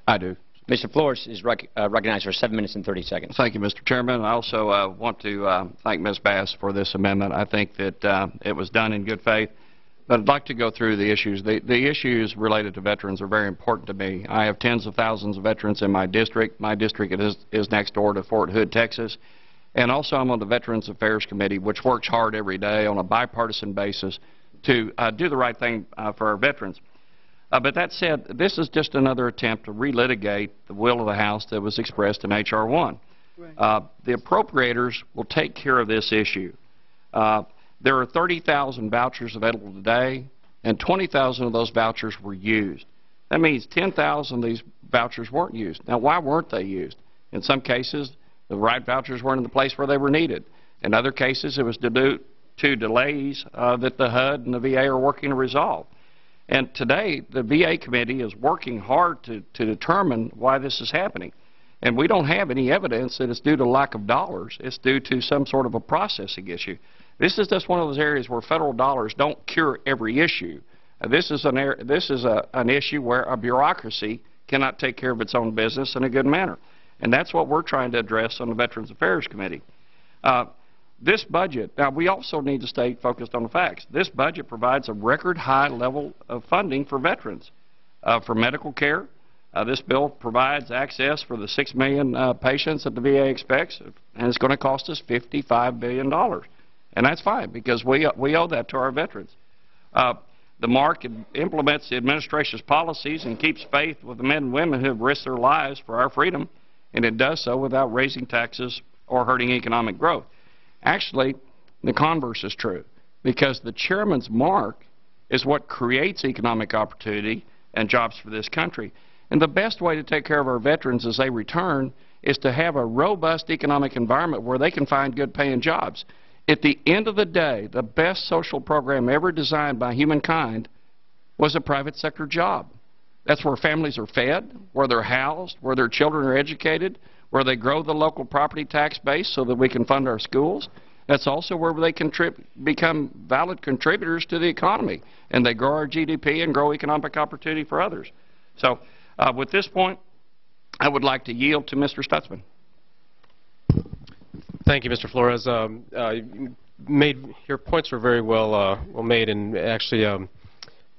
I do. Mr. Flores is recognized for 7 minutes and 30 seconds. Thank you, Mr. Chairman. I also want to thank Ms. Bass for this amendment. I think that it was done in good faith. But I'd like to go through the issues. The issues related to veterans are very important to me. I have tens of thousands of veterans in my district. My district is next door to Fort Hood, Texas. And also I'm on the Veterans Affairs Committee, which works hard every day on a bipartisan basis to do the right thing for our veterans. But that said, this is just another attempt to relitigate the will of the House that was expressed in H.R. 1. Right. The appropriators will take care of this issue. There are 30,000 vouchers available today, and 20,000 of those vouchers were used. That means 10,000 of these vouchers weren't used. Now, why weren't they used? In some cases, the right vouchers weren't in the place where they were needed. In other cases, it was due to delays that the HUD and the VA are working to resolve. And today, the VA committee is working hard to determine why this is happening. And we don't have any evidence that it's due to lack of dollars. It's due to some sort of a processing issue. This is just one of those areas where federal dollars don't cure every issue. This is an issue where a bureaucracy cannot take care of its own business in a good manner. And that's what we're trying to address on the Veterans Affairs Committee. This budget, now we also need to stay focused on the facts. This budget provides a record high level of funding for veterans. For medical care, this bill provides access for the 6 million patients that the VA expects, and it's going to cost us $55 billion. And that's fine, because we owe that to our veterans. The MARC implements the administration's policies and keeps faith with the men and women who have risked their lives for our freedom, and it does so without raising taxes or hurting economic growth. Actually, the converse is true, because the chairman's MARC is what creates economic opportunity and jobs for this country. And the best way to take care of our veterans as they return is to have a robust economic environment where they can find good-paying jobs. At the end of the day, the best social program ever designed by humankind was a private sector job. That's where families are fed, where they're housed, where their children are educated, where they grow the local property tax base so that we can fund our schools. That's also where they become valid contributors to the economy, and they grow our GDP and grow economic opportunity for others. So with this point, I would like to yield to Mr. Stutzman. Thank you, Mr. Flores. Your points were very well made, and actually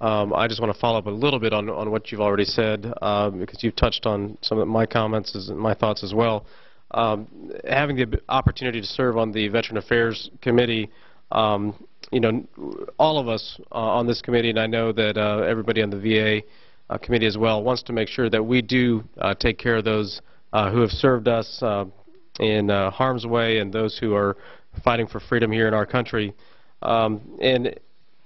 I just want to follow up a little bit on what you've already said, because you've touched on some of my comments and my thoughts as well. Having the opportunity to serve on the Veteran Affairs Committee, you know, all of us on this committee, and I know that everybody on the VA committee as well, wants to make sure that we do take care of those who have served us in harm's way and those who are fighting for freedom here in our country. And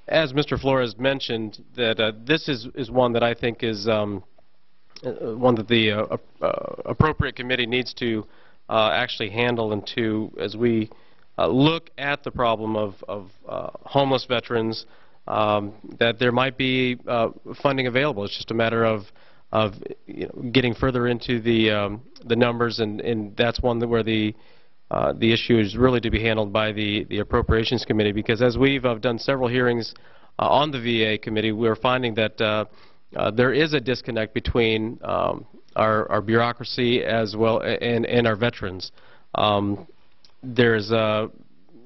as Mr. Flores mentioned, that this is one that I think is one that the appropriate committee needs to actually handle, and to, as we look at the problem of homeless veterans, that there might be funding available. It's just a matter of you know, getting further into the numbers, and that's one where the issue is really to be handled by the Appropriations Committee, because as we've done several hearings on the VA committee, we're finding that there is a disconnect between our bureaucracy as well and our veterans. There's a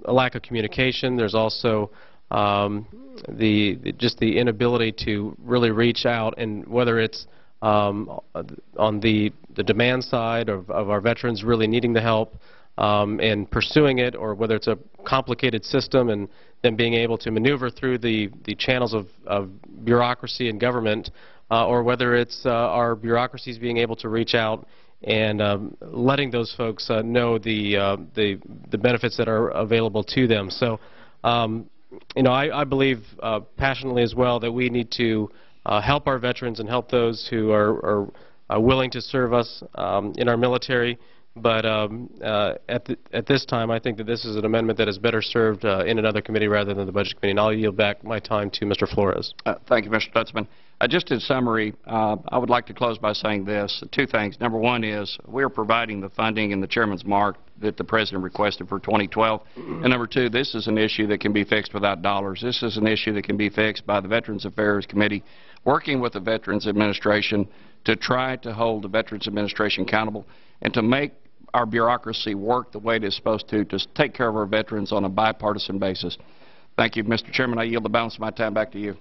lack of communication. There's also just the inability to really reach out, and whether it's on the demand side of our veterans really needing the help and pursuing it, or whether it's a complicated system and then being able to maneuver through the channels of bureaucracy and government, or whether it's our bureaucracies being able to reach out and letting those folks know the benefits that are available to them. So, you know, I believe passionately as well that we need to help our veterans and help those who are willing to serve us in our military. But at this time, I think that this is an amendment that is better served in another committee rather than the Budget Committee. And I'll yield back my time to Mr. Flores. Thank you, Mr. Stutzman. Just in summary, I would like to close by saying this. Two things. Number one is we are providing the funding in the Chairman's MARC that the President requested for 2012. And number two, this is an issue that can be fixed without dollars. This is an issue that can be fixed by the Veterans Affairs Committee working with the Veterans Administration to try to hold the Veterans Administration accountable and to make our bureaucracy work the way it is supposed to take care of our veterans on a bipartisan basis. Thank you, Mr. Chairman. I yield the balance of my time back to you.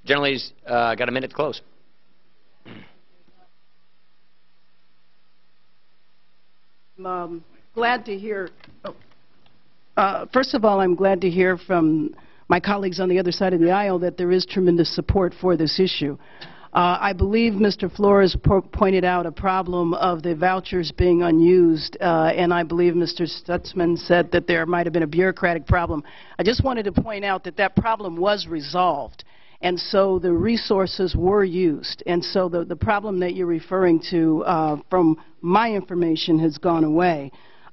Gentlelady's got a minute to close. Glad to hear. First of all, I'm glad to hear from my colleagues on the other side of the aisle that there is tremendous support for this issue. I believe Mr. Flores pointed out a problem of the vouchers being unused, and I believe Mr. Stutzman said that there might have been a bureaucratic problem. I just wanted to point out that that problem was resolved, and so the resources were used. And so the problem that you're referring to, from my information, has gone away.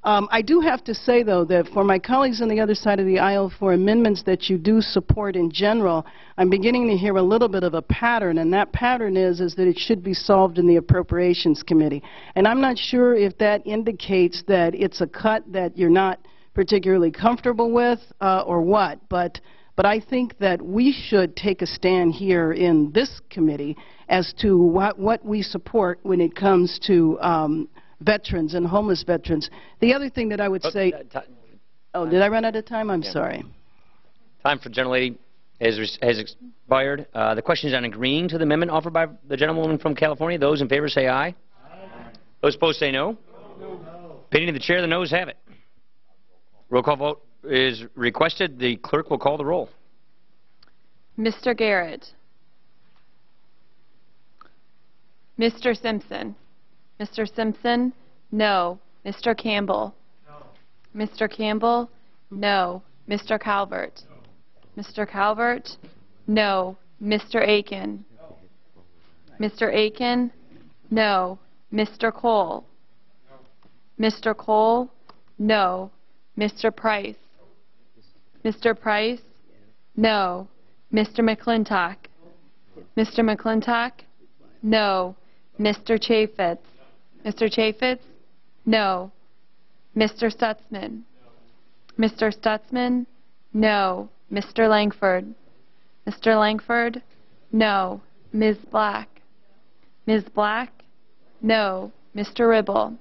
I do have to say, though, that for my colleagues on the other side of the aisle, for amendments that you do support in general, I'm beginning to hear a little bit of a pattern, and that pattern is that it should be solved in the Appropriations Committee. And I'm not sure if that indicates that it's a cut that you're not particularly comfortable with or what, but I think that we should take a stand here in this committee as to what we support when it comes to veterans and homeless veterans. The other thing that I would say... Oh, did I run out of time? I'm sorry. Time for gentlelady has expired. The question is on agreeing to the amendment offered by the gentlewoman from California. Those in favor say aye. Aye. Those opposed say no. No. Opinion of the chair, the noes have it. Roll call vote is requested. The clerk will call the roll. Mr. Garrett. Mr. Simpson. Mr. Simpson, no. Mr. Campbell? No. Mr. Campbell, no. Mr. Calvert? No. Mr. Calvert, no. Mr. Aiken? No. Mr. Aiken, no. Mr. Cole? No. Mr. Cole, no. Mr. Price? Mr. Price, no. Mr. McClintock? Mr. McClintock, no. Mr. Chaffetz? Mr. Chaffetz? No. Mr. Stutzman? No. Mr. Stutzman? No. Mr. Langford? Mr. Langford? No. Ms. Black? Ms. Black? No. Mr. Ribble?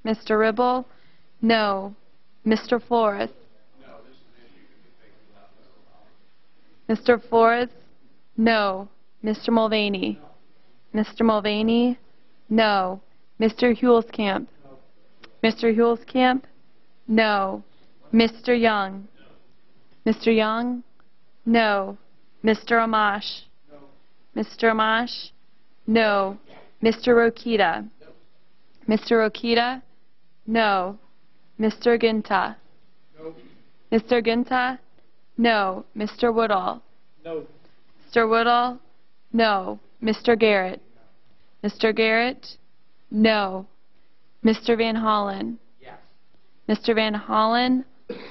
Mr. Ribble? No. Mr. Flores? Mr. Flores? No. Mr. Mulvaney? Mr. Mulvaney? No. Mr. Huelskamp? Mr. Huelskamp? No. Mr. Young? Mr. Young? No. Mr. Amash? Mr. Amash? No. Mr. Rokita? Mr. Rokita? No. Mr. Ginta? Mr. Ginta? No. Mr. Woodall? No. Mr. Woodall? No. Mr. Garrett? Mr. Garrett? No. Mr. Van Hollen? Yes. Mr. Van Hollen?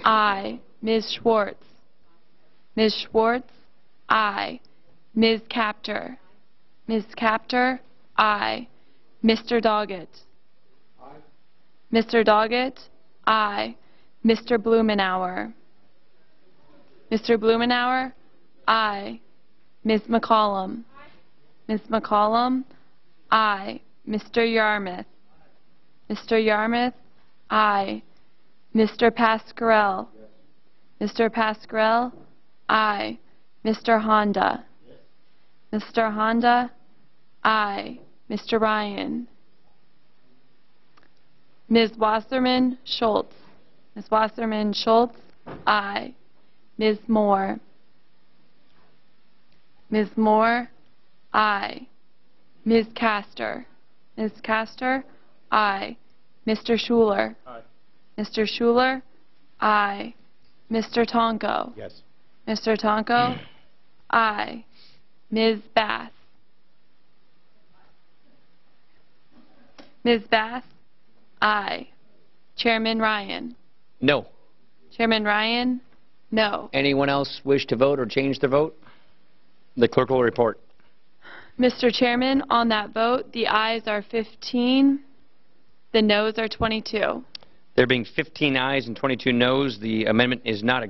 Aye. Ms. Schwartz? Ms. Schwartz? Aye. Ms. Capter? Ms. Capter? Aye. Mr. Doggett? Aye. Mr. Doggett? Aye. Mr. Blumenauer? Mr. Blumenauer? Aye. Ms. McCollum? Ms. McCollum? Aye. Mr. Yarmouth? Mr. Yarmouth? Aye. Mr. Pascarell? Mr. Pascarell? Aye. Mr. Honda? Mr. Honda? Aye. Mr. Ryan? Ms. Wasserman Schultz? Ms. Wasserman Schultz? Aye. Ms. Moore? Ms. Moore? Aye. Ms. Castor? Ms. Castor? Aye. Mr. Schuler? Aye. Mr. Schuler? Aye. Mr. Tonko? Yes. Mr. Tonko? Aye. Ms. Bass? Ms. Bass? Aye. Chairman Ryan? No. Chairman Ryan? No. Anyone else wish to vote or change their vote? The clerk will report. Mr. Chairman, on that vote, the ayes are 15, the noes are 22. There being 15 ayes and 22 noes, the amendment is not agreed.